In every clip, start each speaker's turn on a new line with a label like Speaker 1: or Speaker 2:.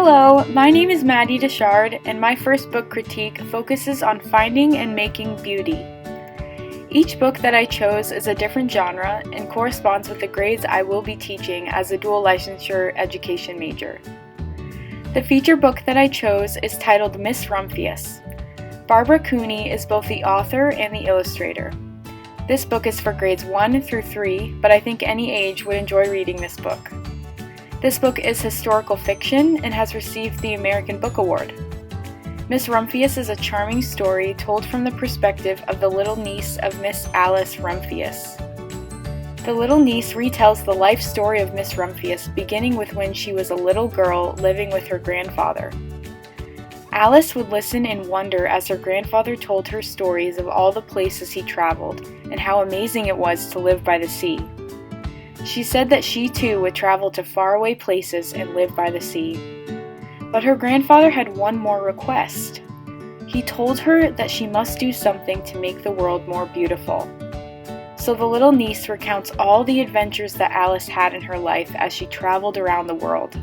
Speaker 1: Hello, my name is Maddie Deschard, and my first book critique focuses on finding and making beauty. Each book that I chose is a different genre and corresponds with the grades I will be teaching as a dual licensure education major. The feature book that I chose is titled Miss Rumphius. Barbara Cooney is both the author and the illustrator. This book is for grades 1 through 3, but I think any age would enjoy reading this book. This book is historical fiction and has received the American Book Award. Miss Rumphius is a charming story told from the perspective of the little niece of Miss Alice Rumphius. The little niece retells the life story of Miss Rumphius, beginning with when she was a little girl living with her grandfather. Alice would listen in wonder as her grandfather told her stories of all the places he traveled and how amazing it was to live by the sea. She said that she too would travel to faraway places and live by the sea. But her grandfather had one more request. He told her that she must do something to make the world more beautiful. So the little niece recounts all the adventures that Alice had in her life as she traveled around the world.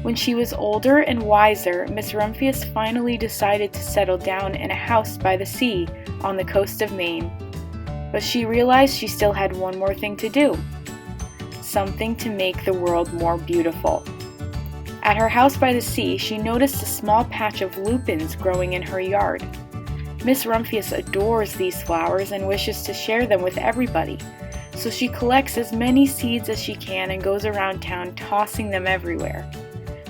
Speaker 1: When she was older and wiser, Miss Rumphius finally decided to settle down in a house by the sea on the coast of Maine. But she realized she still had one more thing to do. Something to make the world more beautiful. At her house by the sea, she noticed a small patch of lupins growing in her yard. Miss Rumphius adores these flowers and wishes to share them with everybody, so she collects as many seeds as she can and goes around town tossing them everywhere.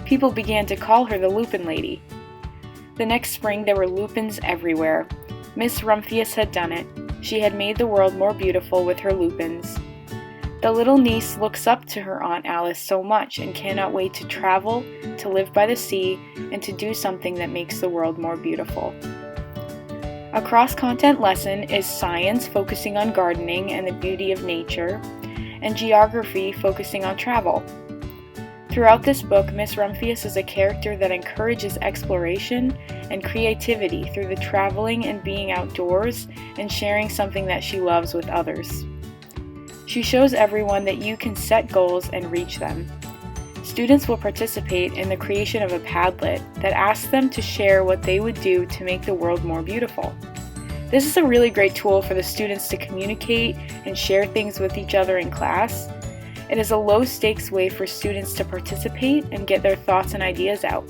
Speaker 1: People began to call her the Lupin Lady. The next spring there were lupins everywhere. Miss Rumphius had done it. She had made the world more beautiful with her lupins. The little niece looks up to her Aunt Alice so much and cannot wait to travel, to live by the sea, and to do something that makes the world more beautiful. A cross-content lesson is science, focusing on gardening and the beauty of nature, and geography, focusing on travel. Throughout this book, Miss Rumphius is a character that encourages exploration and creativity through the traveling and being outdoors and sharing something that she loves with others. She shows everyone that you can set goals and reach them. Students will participate in the creation of a Padlet that asks them to share what they would do to make the world more beautiful. This is a really great tool for the students to communicate and share things with each other in class. It is a low-stakes way for students to participate and get their thoughts and ideas out.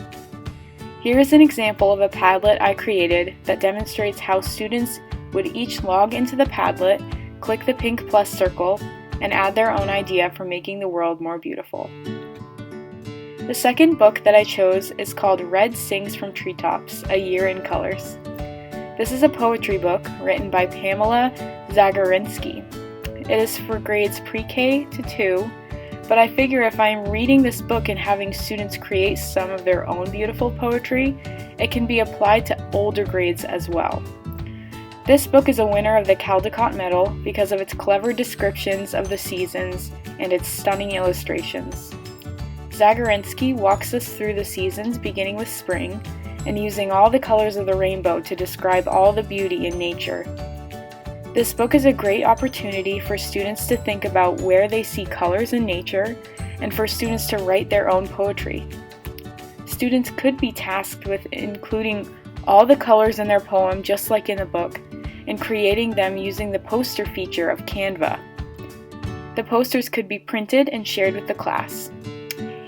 Speaker 1: Here is an example of a Padlet I created that demonstrates how students would each log into the Padlet, click the pink plus circle, and add their own idea for making the world more beautiful. The second book that I chose is called Red Sings from Treetops, A Year in Colors. This is a poetry book written by Pamela Zagorinsky. It is for grades pre-K to 2, but I figure if I'm reading this book and having students create some of their own beautiful poetry, it can be applied to older grades as well. This book is a winner of the Caldecott Medal because of its clever descriptions of the seasons and its stunning illustrations. Zagorinsky walks us through the seasons beginning with spring and using all the colors of the rainbow to describe all the beauty in nature. This book is a great opportunity for students to think about where they see colors in nature and for students to write their own poetry. Students could be tasked with including all the colors in their poem just like in the book, and creating them using the poster feature of Canva. The posters could be printed and shared with the class.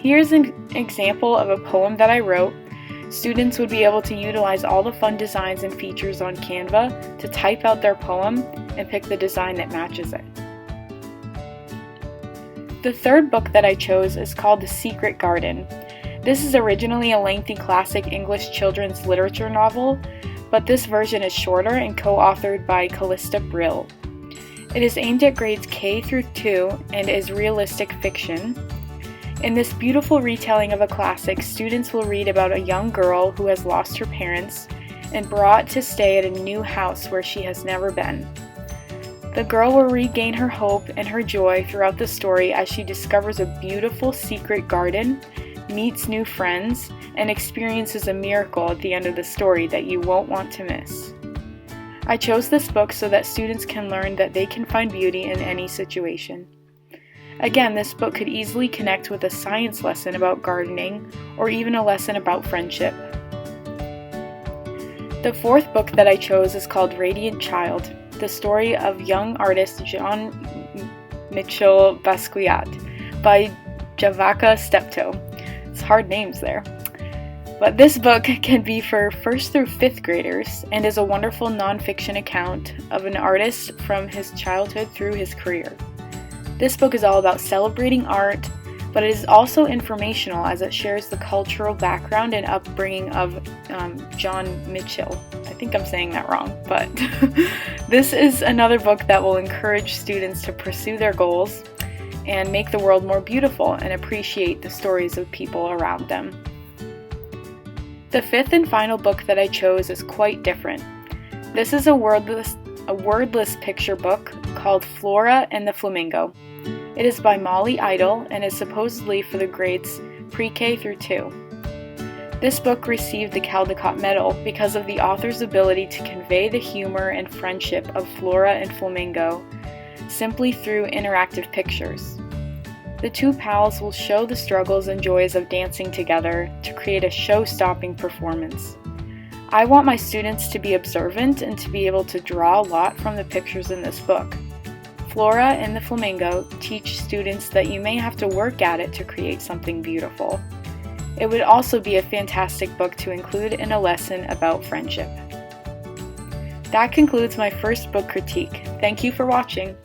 Speaker 1: Here's an example of a poem that I wrote. Students would be able to utilize all the fun designs and features on Canva to type out their poem and pick the design that matches it. The third book that I chose is called The Secret Garden. This is originally a lengthy classic English children's literature novel, but this version is shorter and co-authored by Callista Brill. It is aimed at grades K through 2 and is realistic fiction. In this beautiful retelling of a classic, students will read about a young girl who has lost her parents and brought to stay at a new house where she has never been. The girl will regain her hope and her joy throughout the story as she discovers a beautiful secret garden, meets new friends, and experiences a miracle at the end of the story that you won't want to miss. I chose this book so that students can learn that they can find beauty in any situation. Again, this book could easily connect with a science lesson about gardening or even a lesson about friendship. The fourth book that I chose is called Radiant Child, the story of young artist Jean Michel Basquiat by Javaca Steptoe. It's hard names there. But this book can be for 1st through 5th graders and is a wonderful nonfiction account of an artist from his childhood through his career. This book is all about celebrating art, but it is also informational as it shares the cultural background and upbringing of Jean Michel. I think I'm saying that wrong, but this is another book that will encourage students to pursue their goals and make the world more beautiful and appreciate the stories of people around them. The fifth and final book that I chose is quite different. This is a wordless picture book called Flora and the Flamingo. It is by Molly Idle and is supposedly for the grades pre-K through 2. This book received the Caldecott Medal because of the author's ability to convey the humor and friendship of Flora and Flamingo simply through interactive pictures. The two pals will show the struggles and joys of dancing together to create a show-stopping performance. I want my students to be observant and to be able to draw a lot from the pictures in this book. Flora and the Flamingo teach students that you may have to work at it to create something beautiful. It would also be a fantastic book to include in a lesson about friendship. That concludes my first book critique. Thank you for watching.